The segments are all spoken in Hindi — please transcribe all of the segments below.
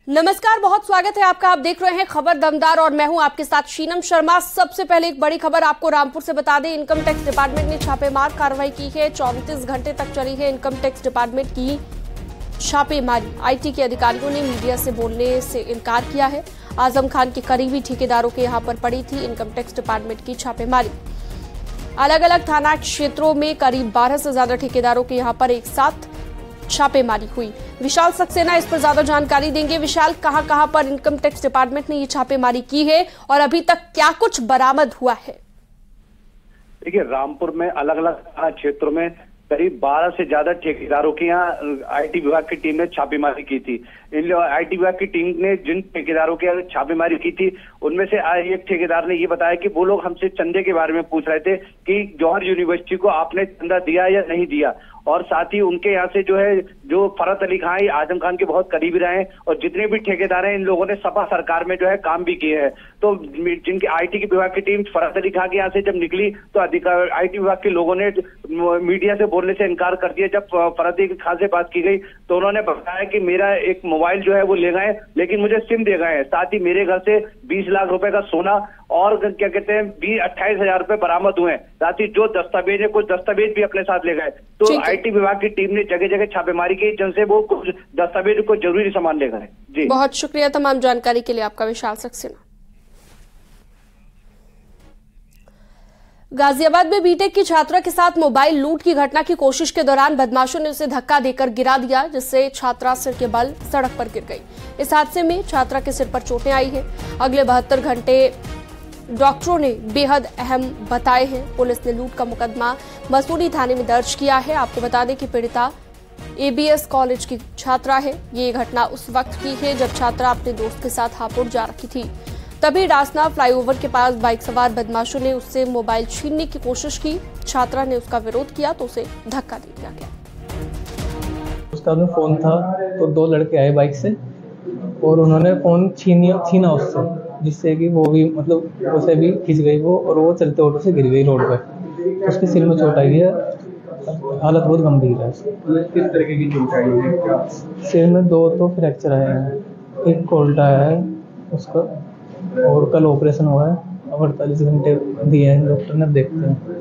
नमस्कार, बहुत स्वागत है आपका। आप देख रहे हैं खबर दमदार और मैं हूं आपके साथ शीनम शर्मा। सबसे पहले एक बड़ी खबर आपको रामपुर से बता दें। इनकम टैक्स डिपार्टमेंट ने छापेमार कार्रवाई की है। 34 घंटे तक चली है इनकम टैक्स डिपार्टमेंट की छापेमारी। आईटी के अधिकारियों ने मीडिया से बोलने से इनकार किया है। आजम खान के करीबी ठेकेदारों के यहां पर पड़ी थी इनकम टैक्स डिपार्टमेंट की छापेमारी। अलग अलग थाना क्षेत्रों में करीब 12 से ज्यादा ठेकेदारों के यहां पर एक साथ छापेमारी हुई। विशाल सक्सेना इस पर ज्यादा जानकारी देंगे। विशाल, कहां पर इनकम टैक्स डिपार्टमेंट ने ये छापेमारी की है और अभी तक क्या कुछ बरामद हुआ है? देखिए, रामपुर में अलग अलग थाना क्षेत्रों में करीब 12 से ज्यादा ठेकेदारों के यहाँ आईटी विभाग की टीम ने छापेमारी की थी। इन आईटी विभाग की टीम ने जिन ठेकेदारों के छापेमारी की थी उनमें से एक ठेकेदार ने ये बताया कि वो लोग हमसे चंदे के बारे में पूछ रहे थे कि जौहर यूनिवर्सिटी को आपने चंदा दिया या नहीं दिया। और साथ ही उनके यहाँ से जो फरत अली खान आजम खान के बहुत करीबी रहे हैं और जितने भी ठेकेदार हैं इन लोगों ने सपा सरकार में काम भी किए हैं। तो जिनकी आईटी विभाग की टीम फरत अली खान के यहाँ से जब निकली तो आईटी विभाग के लोगों ने मीडिया से बोलने से इनकार कर दिया। जब फरत अली खान से बात की गई तो उन्होंने बताया कि मेरा एक मोबाइल वो ले गए, लेकिन मुझे सिम दे गए हैं। साथ ही मेरे घर से 20 लाख रुपए का सोना और क्या कहते हैं 28,000 रुपए बरामद हुए हैं। साथ ही जो दस्तावेज है, कुछ दस्तावेज भी अपने साथ ले गए। तो आईटी विभाग की टीम ने जगह जगह छापेमारी की जिनसे वो कुछ दस्तावेज को जरूरी सामान ले गए। जी, बहुत शुक्रिया तमाम जानकारी के लिए आपका, विशाल सक्सेना। गाजियाबाद में बीटेक की छात्रा के साथ मोबाइल लूट की घटना की कोशिश के दौरान बदमाशों ने उसे धक्का देकर गिरा दिया, जिससे छात्रा सिर के बल सड़क पर गिर गई। इस हादसे में छात्रा के सिर पर चोटें आई हैं। अगले 72 घंटे डॉक्टरों ने बेहद अहम बताए हैं। पुलिस ने लूट का मुकदमा मसूरी थाने में दर्ज किया है। आपको बता दें कि पीड़िता एबीएस कॉलेज की छात्रा है। ये घटना उस वक्त की है जब छात्रा अपने दोस्त के साथ हापुड़ जा रही थी। तभी डासना फ्लाईओवर के पास बाइक सवार बदमाशों ने उससे मोबाइल छीनने की कोशिश की। छात्रा ने उसका विरोध किया तो उसे धक्का दे दिया गया। उसका में फोन था तो 2 लड़के आए बाइक से और उन्होंने फोन छीना उससे, जिससे कि वो भी उसे भी खिंच गई वो, और वो चलते ऑटो से गिर गई रोड पे। उसके सिर में चोट आई है, हालत बहुत गंभीर है। किस तरीके की चोट आई है? सिर में 2 तो फ्रैक्चर आए हैं, एक कोल्ड आया है उसका, और कल ऑपरेशन हुआ है। अब 48 घंटे दिए हैं डॉक्टर ने, देखते हैं।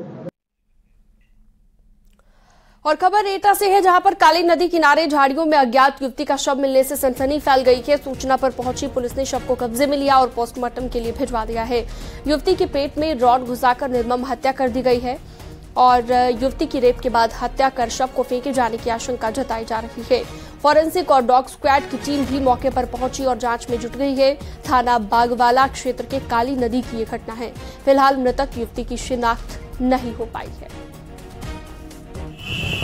और खबर एटा से है, जहां पर काली नदी किनारे झाड़ियों में अज्ञात युवती का शव मिलने से सनसनी फैल गई है। सूचना पर पहुंची पुलिस ने शव को कब्जे में लिया और पोस्टमार्टम के लिए भिजवा दिया है। युवती के पेट में रॉड घुसाकर निर्मम हत्या कर दी गई है और युवती की रेप के बाद हत्या कर शव को फेंके जाने की आशंका जताई जा रही है। फॉरेंसिक और डॉग स्क्वाड की टीम भी मौके पर पहुंची और जांच में जुट गई है। थाना बागवाला क्षेत्र के काली नदी की ये घटना है। फिलहाल मृतक युवती की शिनाख्त नहीं हो पाई है।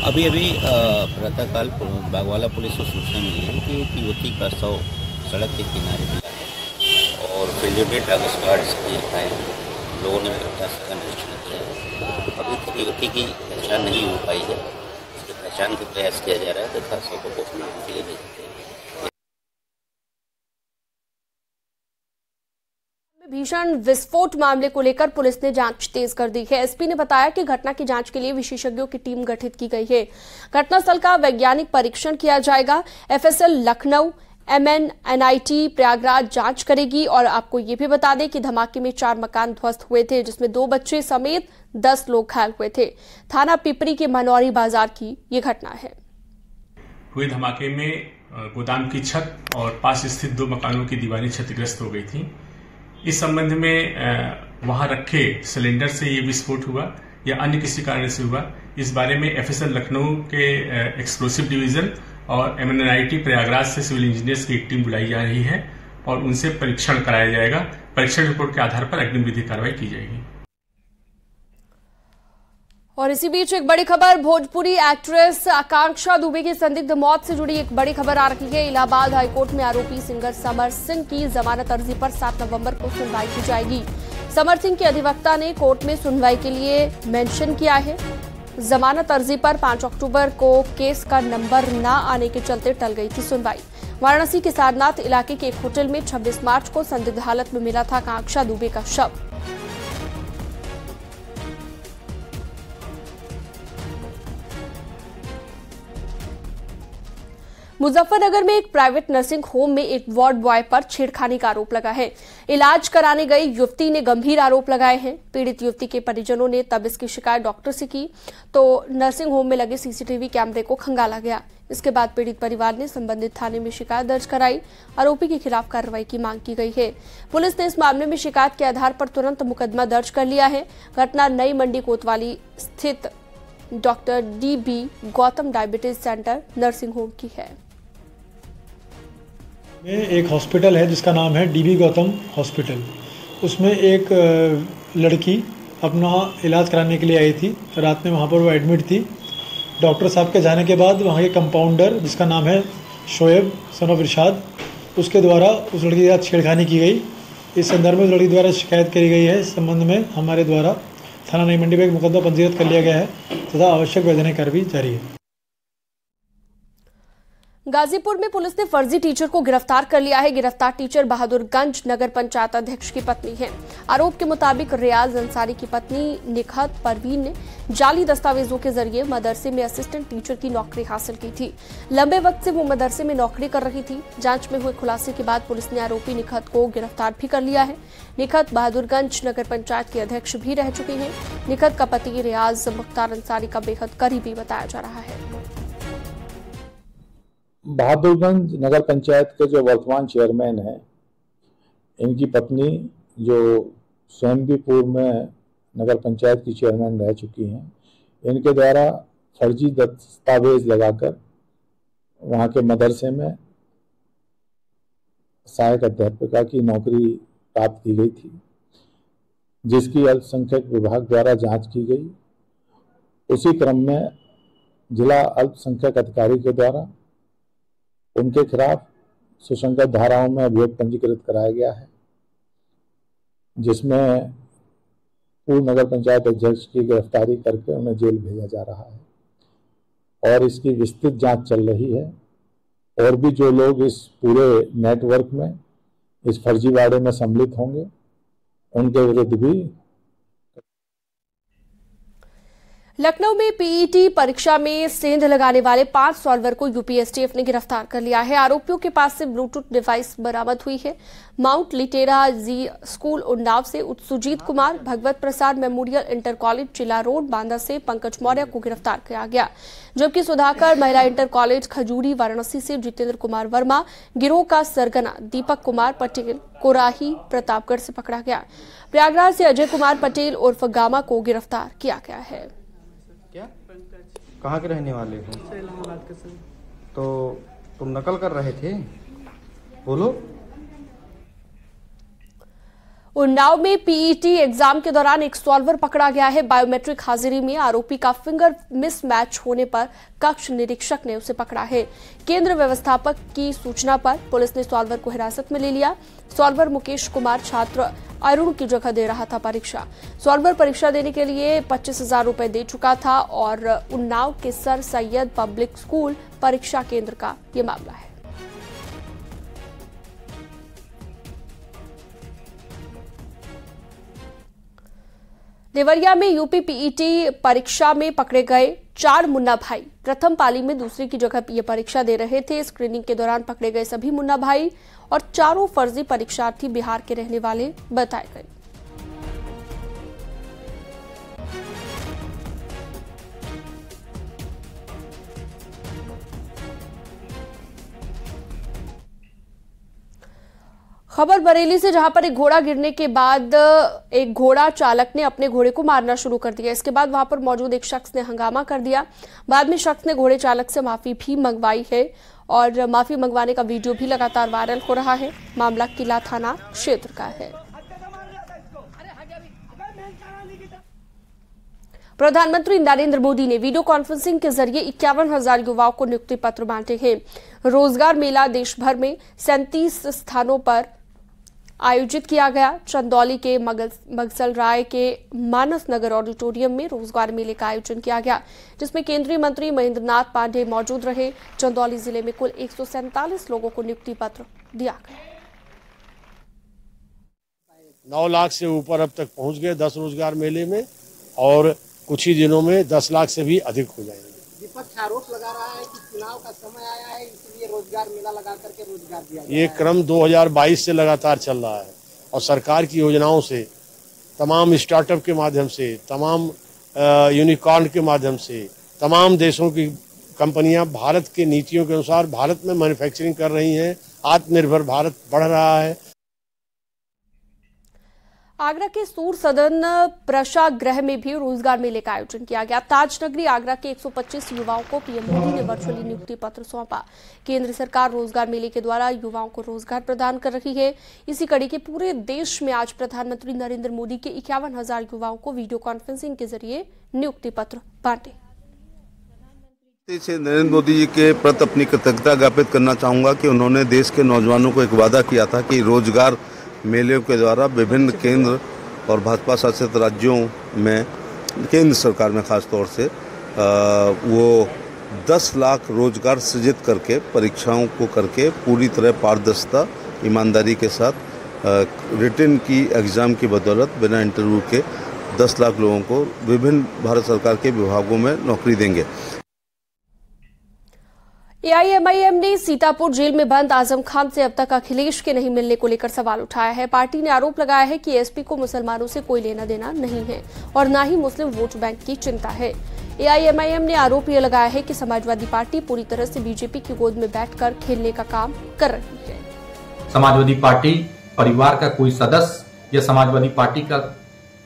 अभी प्रातःकाल बागवाला पुलिस को सूचना मिली है कि एक युवती का शव सड़क के किनारे मिला है और फील्ड डॉग स्क्वाड के लोगों ने घटना का निरीक्षण किया है। अभी तक युवती की पहचान नहीं हो पाई है। इसकी पहचान का प्रयास किया जा रहा है तथा शव को पोस्टमार्टम के लिए भेज दिया है। भीषण विस्फोट मामले को लेकर पुलिस ने जांच तेज कर दी है। एसपी ने बताया कि घटना की जांच के लिए विशेषज्ञों की टीम गठित की गई है। घटनास्थल का वैज्ञानिक परीक्षण किया जाएगा। एफएसएल लखनऊ, एमएनएनआईटी प्रयागराज जांच करेगी। और आपको ये भी बता दें कि धमाके में 4 मकान ध्वस्त हुए थे, जिसमें 2 बच्चे समेत 10 लोग घायल हुए थे। थाना पिपरी के मनौरी बाजार की ये घटना है। हुए धमाके में गोदाम की छत और पास स्थित 2 मकानों की दीवारें क्षतिग्रस्त हो गई थी। इस संबंध में वहां रखे सिलेंडर से ये विस्फोट हुआ या अन्य किसी कारण से हुआ, इस बारे में एफएसएल लखनऊ के एक्सप्लोसिव डिवीजन और एमएनआईटी प्रयागराज से सिविल इंजीनियर्स की एक टीम बुलाई जा रही है और उनसे परीक्षण कराया जाएगा। परीक्षण रिपोर्ट के आधार पर अग्रिम विधिक कार्रवाई की जाएगी। और इसी बीच एक बड़ी खबर, भोजपुरी एक्ट्रेस आकांक्षा दुबे की संदिग्ध मौत से जुड़ी एक बड़ी खबर आ रही है। इलाहाबाद हाईकोर्ट में आरोपी सिंगर समर सिंह की जमानत अर्जी पर 7 नवंबर को सुनवाई की जाएगी। समर सिंह के अधिवक्ता ने कोर्ट में सुनवाई के लिए मेंशन किया है। जमानत अर्जी पर 5 अक्टूबर को केस का नंबर न आने के चलते टल गई थी सुनवाई। वाराणसी के सारनाथ इलाके के एक होटल में 26 मार्च को संदिग्ध हालत में मिला था आकांक्षा दुबे का शव। मुजफ्फरनगर में एक प्राइवेट नर्सिंग होम में एक वार्ड बॉय पर छेड़खानी का आरोप लगा है। इलाज कराने गई युवती ने गंभीर आरोप लगाए हैं। पीड़ित युवती के परिजनों ने तब इसकी शिकायत डॉक्टर से की तो नर्सिंग होम में लगे सीसीटीवी कैमरे को खंगाला गया। इसके बाद पीड़ित परिवार ने संबंधित थाने में शिकायत दर्ज कराई। आरोपी के खिलाफ कार्रवाई की मांग की गई है। पुलिस ने इस मामले में शिकायत के आधार पर तुरंत मुकदमा दर्ज कर लिया है। घटना नई मंडी कोतवाली स्थित doctor DB Gautam diabetes centre nursing home की है। एक हॉस्पिटल है जिसका नाम है DB गौतम हॉस्पिटल। उसमें एक लड़की अपना इलाज कराने के लिए आई थी। रात में वहाँ पर वो एडमिट थी। डॉक्टर साहब के जाने के बाद वहाँ के कंपाउंडर जिसका नाम है शोएब सन ऑफ इरशाद, उसके द्वारा उस लड़की के साथ छेड़खानी की गई। इस संदर्भ में लड़की द्वारा शिकायत करी गई है। इस संबंध में हमारे द्वारा थाना नई मंडी में एक मुकदमा पंजीकृत कर लिया गया है तथा आवश्यक वैधानिक कार्रवाई जारी है। गाजीपुर में पुलिस ने फर्जी टीचर को गिरफ्तार कर लिया है। गिरफ्तार टीचर बहादुरगंज नगर पंचायत अध्यक्ष की पत्नी है। आरोप के मुताबिक रियाज अंसारी की पत्नी निखत परवीन ने जाली दस्तावेजों के जरिए मदरसे में असिस्टेंट टीचर की नौकरी हासिल की थी। लंबे वक्त से वो मदरसे में नौकरी कर रही थी। जांच में हुए खुलासे के बाद पुलिस ने आरोपी निखत को गिरफ्तार भी कर लिया है। निखत बहादुरगंज नगर पंचायत की अध्यक्ष भी रह चुकी है। निखत का पति रियाज मुख्तार अंसारी का बेहद करीबी बताया जा रहा है। बहादुरगंज नगर पंचायत के जो वर्तमान चेयरमैन हैं, इनकी पत्नी जो सोनबीपुर में नगर पंचायत की चेयरमैन रह चुकी हैं, इनके द्वारा फर्जी दस्तावेज लगाकर वहाँ के मदरसे में सहायक अध्यापिका की नौकरी प्राप्त की गई थी, जिसकी अल्पसंख्यक विभाग द्वारा जांच की गई। उसी क्रम में जिला अल्पसंख्यक अधिकारी के द्वारा उनके खिलाफ सुसंगत धाराओं में अभियोग पंजीकृत कराया गया है, जिसमें पूर्व नगर पंचायत अध्यक्ष की गिरफ्तारी करके उन्हें जेल भेजा जा रहा है और इसकी विस्तृत जांच चल रही है। और भी जो लोग इस पूरे नेटवर्क में इस फर्जीवाड़े में सम्मिलित होंगे, उनके विरुद्ध भी। लखनऊ में पीईटी परीक्षा में सेंध लगाने वाले 5 सॉल्वर को यूपीएसटीएफ ने गिरफ्तार कर लिया है। आरोपियों के पास से ब्लूटूथ डिवाइस बरामद हुई है। माउंट लिटेरा जी स्कूल उन्नाव से सुजीत कुमार, भगवत प्रसाद मेमोरियल इंटर कॉलेज चिला रोड बांदा से पंकज मौर्य को गिरफ्तार किया गया, जबकि सुधाकर महिला इंटर कॉलेज खजूरी वाराणसी से जितेंद्र कुमार वर्मा, गिरोह का सरगना दीपक कुमार पटेल कोराही प्रतापगढ़ से पकड़ा गया। प्रयागराज से अजय कुमार पटेल उर्फ गामा को गिरफ्तार किया गया है। क्या कहाँ के रहने वाले हो? इलाहाबाद के सर। तो तुम नकल कर रहे थे? बोलो। उन्नाव में पीईटी एग्जाम के दौरान एक सॉल्वर पकड़ा गया है। बायोमेट्रिक हाजिरी में आरोपी का फिंगर मिसमैच होने पर कक्ष निरीक्षक ने उसे पकड़ा है। केंद्र व्यवस्थापक की सूचना पर पुलिस ने सॉल्वर को हिरासत में ले लिया। सॉल्वर मुकेश कुमार छात्र अरुण की जगह दे रहा था परीक्षा। सॉल्वर परीक्षा देने के लिए 25,000 रुपए दे चुका था और उन्नाव के सर सैयद पब्लिक स्कूल परीक्षा केंद्र का ये मामला है। देवरिया में यूपी पीईटी परीक्षा में पकड़े गए 4 मुन्ना भाई प्रथम पाली में दूसरी की जगह ये परीक्षा दे रहे थे। स्क्रीनिंग के दौरान पकड़े गए सभी मुन्ना भाई और चारों फर्जी परीक्षार्थी बिहार के रहने वाले बताए गए। खबर बरेली से, जहां पर एक घोड़ा गिरने के बाद एक घोड़ा चालक ने अपने घोड़े को मारना शुरू कर दिया। इसके बाद वहां पर मौजूद एक शख्स ने हंगामा कर दिया। बाद में शख्स ने घोड़े चालक से माफी भी मंगवाई है और माफी मंगवाने का वीडियो भी लगातार वायरल हो रहा है। मामला किला थाना क्षेत्र का है। प्रधानमंत्री नरेंद्र मोदी ने वीडियो कॉन्फ्रेंसिंग के जरिए 51,000 युवाओं को नियुक्ति पत्र बांटे हैं। रोजगार मेला देश भर में 37 स्थानों पर आयोजित किया गया। चंदौली के मगसल राय के मानस नगर ऑडिटोरियम में रोजगार मेले का आयोजन किया गया, जिसमें केंद्रीय मंत्री महेंद्र नाथ पांडे मौजूद रहे। चंदौली जिले में कुल 147 लोगों को नियुक्ति पत्र दिया गया। 9 लाख से ऊपर अब तक पहुंच गए 10 रोजगार मेले में और कुछ ही दिनों में 10 लाख से भी अधिक हो जाएंगे। विपक्ष आरोप लगा रहा है कि चुनाव का समय आया है, इसलिए रोजगार मेला लगा करके रोजगार दिया ये क्रम 2022 से लगातार चल रहा है और सरकार की योजनाओं से, तमाम स्टार्टअप के माध्यम से, तमाम यूनिकॉर्न के माध्यम से, तमाम देशों की कंपनियां भारत के नीतियों के अनुसार भारत में मैन्युफैक्चरिंग कर रही हैं। आत्मनिर्भर भारत बढ़ रहा है। आगरा के सूर सदन प्रेक्षागृह में भी रोजगार मेले का आयोजन किया गया। ताज नगरी आगरा के 125 युवाओं को पीएम मोदी ने वर्चुअली नियुक्ति पत्र सौंपा। केंद्र सरकार रोजगार मेले के द्वारा युवाओं को रोजगार प्रदान कर रही है। इसी कड़ी के पूरे देश में आज प्रधानमंत्री नरेंद्र मोदी के 51,000 युवाओं को वीडियो कॉन्फ्रेंसिंग के जरिए नियुक्ति पत्र बांटे। से नरेंद्र मोदी जी के प्रति अपनी कृतज्ञता ज्ञापित करना चाहूँगा कि उन्होंने देश के नौजवानों को एक वादा किया था कि रोजगार मेले के द्वारा विभिन्न केंद्र और भाजपा शासित राज्यों में, केंद्र सरकार में खास तौर से वो 10 लाख रोजगार सृजित करके, परीक्षाओं को करके पूरी तरह पारदर्शिता, ईमानदारी के साथ रिटन की एग्ज़ाम की बदौलत बिना इंटरव्यू के 10 लाख लोगों को विभिन्न भारत सरकार के विभागों में नौकरी देंगे। एआईएमआईएम ने सीतापुर जेल में बंद आजम खान से अब तक अखिलेश के नहीं मिलने को लेकर सवाल उठाया है। पार्टी ने आरोप लगाया है कि एसपी को मुसलमानों से कोई लेना देना नहीं है और न ही मुस्लिम वोट बैंक की चिंता है। एआईएमआईएम ने आरोप यह लगाया है कि समाजवादी पार्टी पूरी तरह से बीजेपी की गोद में बैठकर खेलने का काम कर रही है। समाजवादी पार्टी परिवार का कोई सदस्य या समाजवादी पार्टी का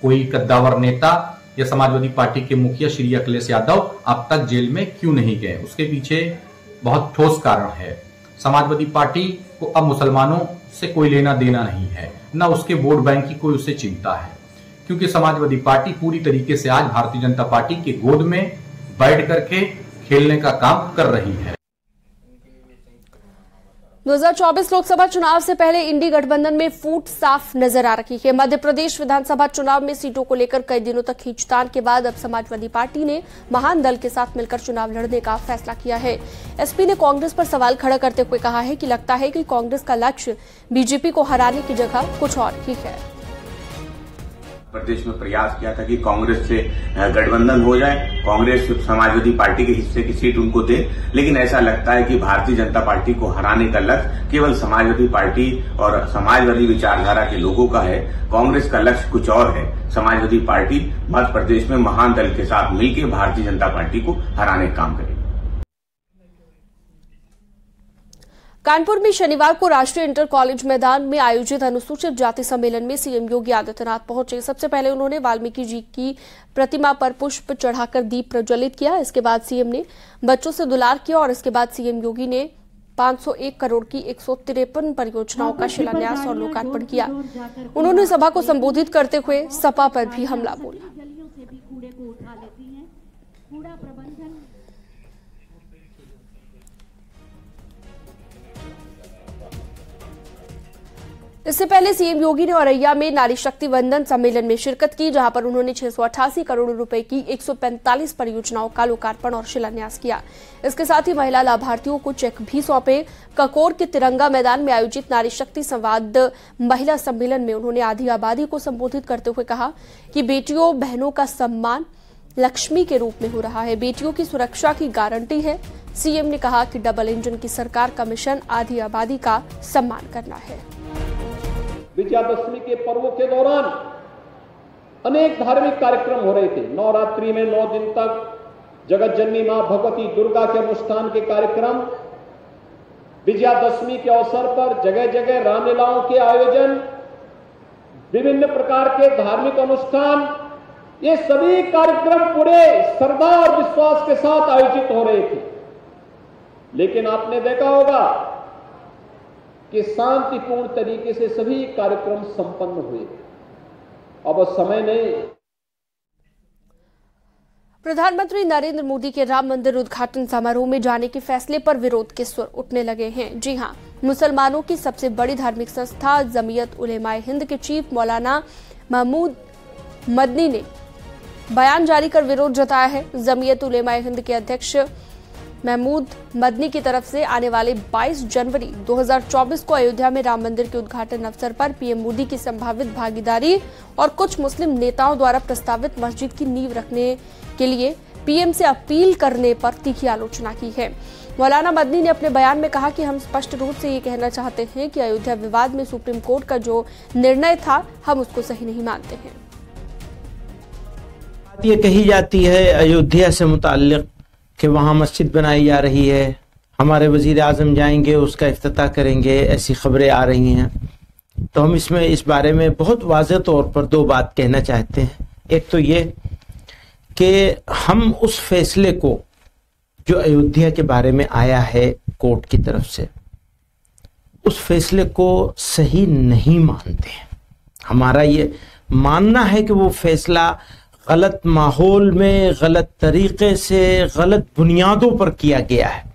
कोई कद्दावर नेता या समाजवादी पार्टी के मुखिया श्री अखिलेश यादव अब तक जेल में क्यों नहीं गए, उसके पीछे बहुत ठोस कारण है। समाजवादी पार्टी को अब मुसलमानों से कोई लेना देना नहीं है, न उसके वोट बैंक की कोई उसे चिंता है, क्योंकि समाजवादी पार्टी पूरी तरीके से आज भारतीय जनता पार्टी के गोद में बैठ करके खेलने का काम कर रही है। 2024 लोकसभा चुनाव से पहले इंडी गठबंधन में फूट साफ नजर आ रही है। मध्य प्रदेश विधानसभा चुनाव में सीटों को लेकर कई दिनों तक खींचतान के बाद अब समाजवादी पार्टी ने महान दल के साथ मिलकर चुनाव लड़ने का फैसला किया है। एसपी ने कांग्रेस पर सवाल खड़ा करते हुए कहा है कि लगता है कि कांग्रेस का लक्ष्य बीजेपी को हराने की जगह कुछ और ही है। प्रदेश में प्रयास किया था कि कांग्रेस से गठबंधन हो जाए, कांग्रेस समाजवादी पार्टी के हिस्से की सीट उनको दे, लेकिन ऐसा लगता है कि भारतीय जनता पार्टी को हराने का लक्ष्य केवल समाजवादी पार्टी और समाजवादी विचारधारा के लोगों का है। कांग्रेस का लक्ष्य कुछ और है। समाजवादी पार्टी मध्य प्रदेश में महान दल के साथ मिलकर भारतीय जनता पार्टी को हराने का काम करेगी। कानपुर में शनिवार को राष्ट्रीय इंटर कॉलेज मैदान में आयोजित अनुसूचित जाति सम्मेलन में सीएम योगी आदित्यनाथ पहुंचे। सबसे पहले उन्होंने वाल्मीकि जी की प्रतिमा पर पुष्प चढ़ाकर दीप प्रज्वलित किया। इसके बाद सीएम ने बच्चों से दुलार किया और इसके बाद सीएम योगी ने 501 करोड़ की 153 परियोजनाओं का शिलान्यास और लोकार्पण किया। उन्होंने सभा को संबोधित करते हुए सपा पर भी हमला बोला। इससे पहले सीएम योगी ने औरैया में नारी शक्ति वंदन सम्मेलन में शिरकत की, जहां पर उन्होंने 688 करोड़ रुपए की 145 परियोजनाओं का लोकार्पण और शिलान्यास किया। इसके साथ ही महिला लाभार्थियों को चेक भी सौंपे। ककोर के तिरंगा मैदान में आयोजित नारी शक्ति संवाद महिला सम्मेलन में उन्होंने आधी आबादी को संबोधित करते हुए कहा कि बेटियों बहनों का सम्मान लक्ष्मी के रूप में हो रहा है, बेटियों की सुरक्षा की गारंटी है। सीएम ने कहा कि डबल इंजन की सरकार का मिशन आधी आबादी का सम्मान करना है। विजयादशमी के पर्व के दौरान अनेक धार्मिक कार्यक्रम हो रहे थे। नवरात्रि में 9 दिन तक जगत जननी मां भगवती दुर्गा के अनुष्ठान के कार्यक्रम, विजयादशमी के अवसर पर जगह जगह रामलीलाओं के आयोजन, विभिन्न प्रकार के धार्मिक अनुष्ठान, ये सभी कार्यक्रम पूरे श्रद्धा और विश्वास के साथ आयोजित हो रहे थे। लेकिन आपने देखा होगा कि शांतिपूर्ण तरीके से सभी कार्यक्रम संपन्न हुए। अब समय नहीं। प्रधानमंत्री नरेंद्र मोदी के राम मंदिर उद्घाटन समारोह में जाने के फैसले पर विरोध के सुर उठने लगे हैं। जी हां, मुसलमानों की सबसे बड़ी धार्मिक संस्था जमीयत उलेमाए हिंद के चीफ मौलाना महमूद मदनी ने बयान जारी कर विरोध जताया है। जमीयत उलेमाए हिंद के अध्यक्ष महमूद मदनी की तरफ से आने वाले 22 जनवरी 2024 को अयोध्या में राम मंदिर के उद्घाटन अवसर पर पीएम मोदी की संभावित भागीदारी और कुछ मुस्लिम नेताओं द्वारा प्रस्तावित मस्जिद की नींव रखने के लिए पीएम से अपील करने पर तीखी आलोचना की है। मौलाना मदनी ने अपने बयान में कहा कि हम स्पष्ट रूप से ये कहना चाहते हैं कि अयोध्या विवाद में सुप्रीम कोर्ट का जो निर्णय था हम उसको सही नहीं मानते हैं। ये कही जाती है अयोध्या से मुताल्लिक कि वहां मस्जिद बनाई जा रही है, हमारे वजीर आजम जाएंगे उसका इफ्तिताह करेंगे, ऐसी खबरें आ रही हैं। तो हम इस बारे में बहुत वाज़ेह तौर पर दो बात कहना चाहते हैं। एक तो ये कि हम उस फैसले को जो अयोध्या के बारे में आया है कोर्ट की तरफ से, उस फैसले को सही नहीं मानते हैं। हमारा ये मानना है कि वो फैसला गलत माहौल में, गलत तरीके से, गलत बुनियादों पर किया गया है।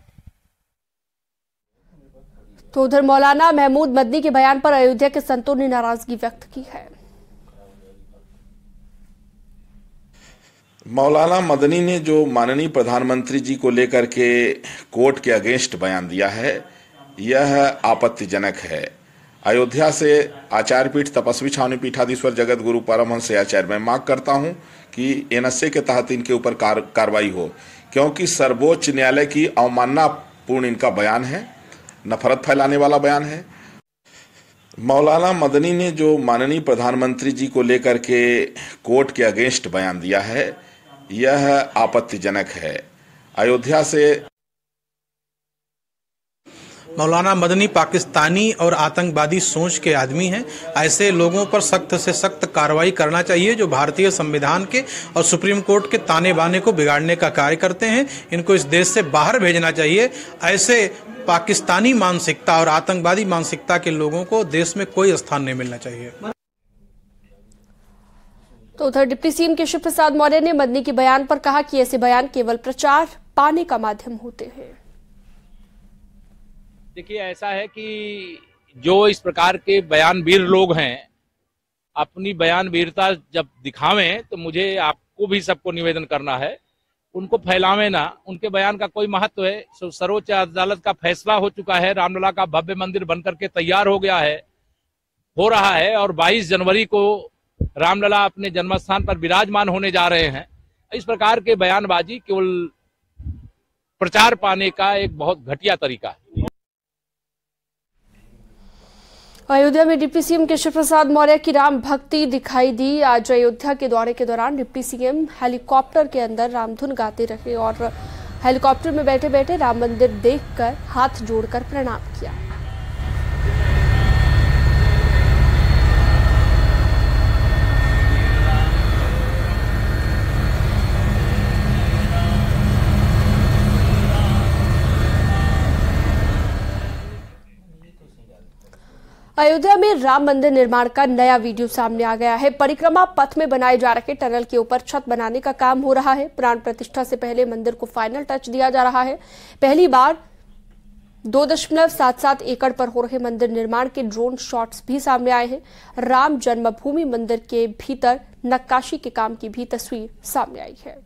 तो उधर मौलाना महमूद मदनी के बयान पर अयोध्या के संतों ने नाराजगी व्यक्त की है। मौलाना मदनी ने जो माननीय प्रधानमंत्री जी को लेकर के कोर्ट के अगेंस्ट बयान दिया है, यह आपत्तिजनक है। अयोध्या से आचार्य पीठ तपस्वी छावनी पीठाधीश्वर जगत गुरु परमहंस आचार्य मैं मांग करता हूं कि एनएसए के तहत इनके ऊपर कार्रवाई हो, क्योंकि सर्वोच्च न्यायालय की अवमाननापूर्ण इनका बयान है, नफरत फैलाने वाला बयान है। मौलाना मदनी ने जो माननीय प्रधानमंत्री जी को लेकर के कोर्ट के अगेंस्ट बयान दिया है, यह आपत्तिजनक है। अयोध्या से मौलाना मदनी पाकिस्तानी और आतंकवादी सोच के आदमी हैं। ऐसे लोगों पर सख्त से सख्त कार्रवाई करना चाहिए जो भारतीय संविधान के और सुप्रीम कोर्ट के ताने बाने को बिगाड़ने का कार्य करते हैं। इनको इस देश से बाहर भेजना चाहिए। ऐसे पाकिस्तानी मानसिकता और आतंकवादी मानसिकता के लोगों को देश में कोई स्थान नहीं मिलना चाहिए। तो उधर डिप्टी सीएम केशव प्रसाद मौर्य ने मदनी के बयान पर कहा कि ऐसे बयान केवल प्रचार पाने का माध्यम होते हैं। देखिए, ऐसा है कि जो इस प्रकार के बयानवीर लोग हैं, अपनी बयानवीरता जब दिखावें तो मुझे आपको भी सबको निवेदन करना है, उनको फैलावें ना। उनके बयान का कोई महत्व है। सर्वोच्च अदालत का फैसला हो चुका है, रामलला का भव्य मंदिर बनकर के तैयार हो गया है, हो रहा है, और 22 जनवरी को रामलला अपने जन्मस्थान पर विराजमान होने जा रहे हैं। इस प्रकार के बयानबाजी केवल प्रचार पाने का एक बहुत घटिया तरीका है। अयोध्या में डिप्टी सीएम केशव प्रसाद मौर्य की राम भक्ति दिखाई दी। आज अयोध्या के दौरे के दौरान डिप्टी सीएम हेलीकॉप्टर के अंदर रामधुन गाते रहे और हेलीकॉप्टर में बैठे बैठे राम मंदिर देखकर हाथ जोड़कर प्रणाम किया। अयोध्या में राम मंदिर निर्माण का नया वीडियो सामने आ गया है। परिक्रमा पथ में बनाए जा रहे टनल के ऊपर छत बनाने का काम हो रहा है। प्राण प्रतिष्ठा से पहले मंदिर को फाइनल टच दिया जा रहा है। पहली बार 2.77 एकड़ पर हो रहे मंदिर निर्माण के ड्रोन शॉट्स भी सामने आए हैं। राम जन्मभूमि मंदिर के भीतर नक्काशी के काम की भी तस्वीर सामने आई है।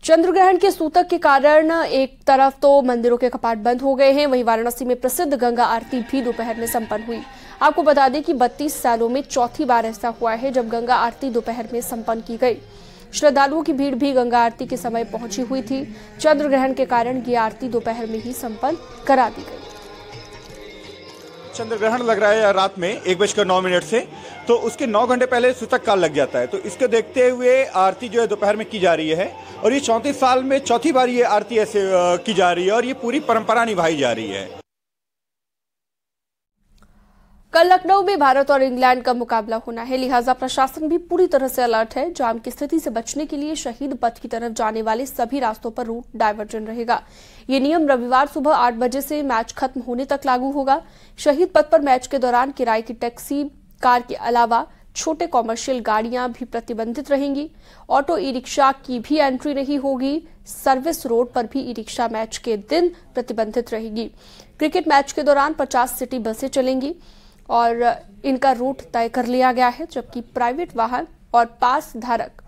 चंद्रग्रहण के सूतक के कारण एक तरफ तो मंदिरों के कपाट बंद हो गए हैं, वहीं वाराणसी में प्रसिद्ध गंगा आरती भी दोपहर में संपन्न हुई। आपको बता दें कि 32 सालों में चौथी बार ऐसा हुआ है जब गंगा आरती दोपहर में संपन्न की गई। श्रद्धालुओं की भीड़ भी गंगा आरती के समय पहुंची हुई थी। चंद्रग्रहण के कारण ये आरती दोपहर में ही संपन्न करा दी गई। चंद्रग्रहण लग रहा है रात में 1:09 से, तो उसके 9 घंटे पहले सूतक काल लग जाता है। तो इसको देखते हुए आरती जो है दोपहर में की जा रही है और ये 34 साल में चौथी बार ये आरती ऐसे की जा रही है और ये पूरी परंपरा निभाई जा रही है। कल लखनऊ में भारत और इंग्लैंड का मुकाबला होना है, लिहाजा प्रशासन भी पूरी तरह से अलर्ट है। जाम की स्थिति से बचने के लिए शहीद पथ की तरफ जाने वाले सभी रास्तों पर रूट डायवर्जन रहेगा। ये नियम रविवार सुबह 8 बजे से मैच खत्म होने तक लागू होगा। शहीद पथ पर मैच के दौरान किराए की टैक्सी कार के अलावा छोटे कॉमर्शियल गाड़ियां भी प्रतिबंधित रहेंगी। ऑटो ई रिक्शा की भी एंट्री नहीं होगी। सर्विस रोड पर भी ई रिक्शा मैच के दिन प्रतिबंधित रहेगी। क्रिकेट मैच के दौरान 50 सिटी बसें चलेंगी और इनका रूट तय कर लिया गया है, जबकि प्राइवेट वाहन और पास धारक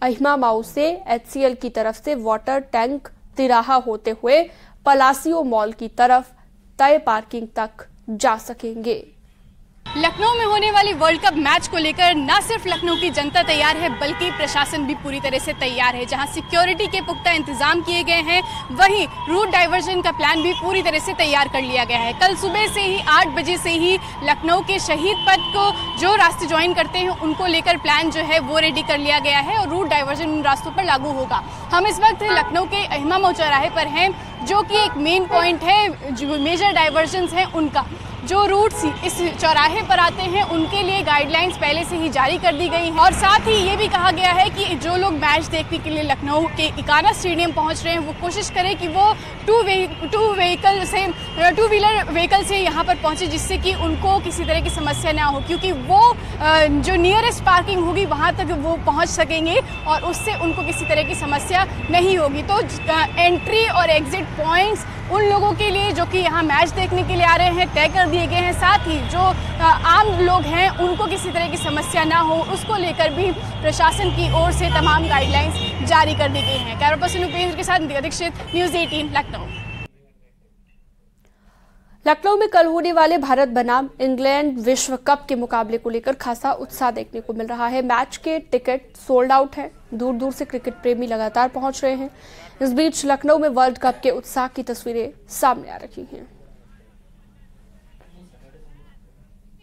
अहिमा माऊ से HCL की तरफ से वाटर टैंक तिराहा होते हुए पलासियो मॉल की तरफ तय पार्किंग तक जा सकेंगे। लखनऊ में होने वाली वर्ल्ड कप मैच को लेकर न सिर्फ लखनऊ की जनता तैयार है बल्कि प्रशासन भी पूरी तरह से तैयार है। जहां सिक्योरिटी के पुख्ता इंतजाम किए गए हैं, वहीं रूट डाइवर्जन का प्लान भी पूरी तरह से तैयार कर लिया गया है। कल सुबह से ही 8 बजे से ही लखनऊ के शहीद पथ को जो रास्ते ज्वाइन करते हैं उनको लेकर प्लान जो है वो रेडी कर लिया गया है और रूट डाइवर्जन उन रास्तों पर लागू होगा। हम इस वक्त लखनऊ के इमाम चौराहे पर हैं, जो कि एक मेन पॉइंट है, जो मेजर डाइवर्जन हैं उनका। जो रूट्स इस चौराहे पर आते हैं उनके लिए गाइडलाइंस पहले से ही जारी कर दी गई हैं और साथ ही ये भी कहा गया है कि जो लोग मैच देखने के लिए लखनऊ के इकाना स्टेडियम पहुंच रहे हैं वो कोशिश करें कि वो टू व्हीलर व्हीकल से यहाँ पर पहुंचे, जिससे कि उनको किसी तरह की समस्या ना हो, क्योंकि वो जो नियरेस्ट पार्किंग होगी वहाँ तक वो पहुँच सकेंगे और उससे उनको किसी तरह की समस्या नहीं होगी। तो एंट्री और एग्जिट पॉइंट्स उन लोगों के लिए जो कि यहाँ मैच देखने के लिए आ रहे हैं तय कर दिए गए हैं। साथ ही जो आम लोग हैं उनको किसी तरह की समस्या ना हो, उसको लेकर भी प्रशासन की ओर से तमाम गाइडलाइंस जारी कर दी गई हैं। कैमरा पर्सन उपेंद्र के साथ दीक्षित, न्यूज़ 18 लखनऊ। लखनऊ में कल होने वाले भारत बनाम इंग्लैंड विश्व कप के मुकाबले को लेकर खासा उत्साह देखने को मिल रहा है। मैच के टिकट सोल्ड आउट है, दूर दूर से क्रिकेट प्रेमी लगातार पहुंच रहे हैं। इस बीच लखनऊ में वर्ल्ड कप के उत्साह की तस्वीरें सामने आ रही हैं।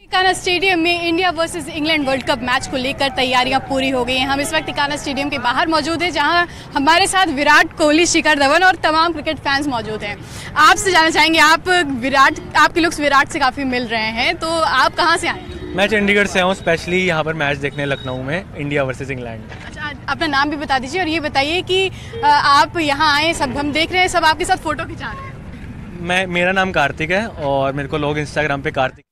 इकाना स्टेडियम में India versus England world cup match को लेकर तैयारियां पूरी हो गई हैं। हम इस वक्त इकाना स्टेडियम के बाहर मौजूद हैं, जहां हमारे साथ विराट कोहली, शिखर धवन और तमाम क्रिकेट फैंस मौजूद हैं। आपसे जानना चाहेंगे, आपके लुक्स विराट से काफी मिल रहे हैं, तो आप कहां से आए? मैं चंडीगढ़ से हूँ, स्पेशली यहाँ पर मैच देखने लखनऊ में, इंडिया वर्सेस इंग्लैंड। अच्छा, अपना नाम भी बता दीजिए और ये बताइए कि आप यहाँ आए, सब हम देख रहे हैं, सब आपके साथ फोटो खिंचा रहे हैं। मेरा नाम कार्तिक है और मेरे को लोग इंस्टाग्राम पे कार्तिक।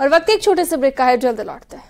और वक्त एक छोटे से ब्रेक का है, जल्द लौटते हैं।